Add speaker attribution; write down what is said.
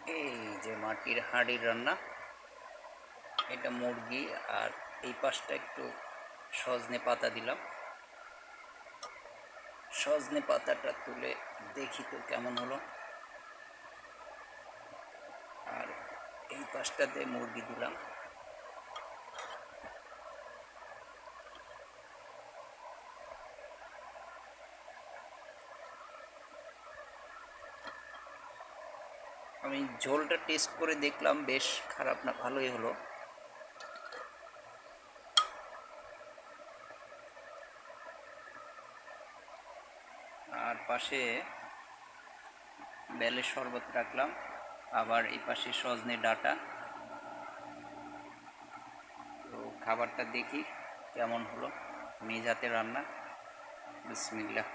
Speaker 1: এই যে মাটির হাঁড়ির রান্না, এটা মুরগি। আর এই পাশটা একটু সজনে পাতা দিলাম। সজনে পাতাটা তুলে দেখি তো কেমন হলো। আর এই পাশটাতে মুরগি দিলাম। আমি ঝোলটা টেস্ট করে দেখলাম, বেশ খারাপ না, ভালোই হলো। আর পাশে বেলের শরবত রাখলাম, আবার এই পাশে সজনে ডাঁটা। তো খাবারটা দেখি কেমন হলো, নিজ হাতে রান্না। বিসমিল্লাহ।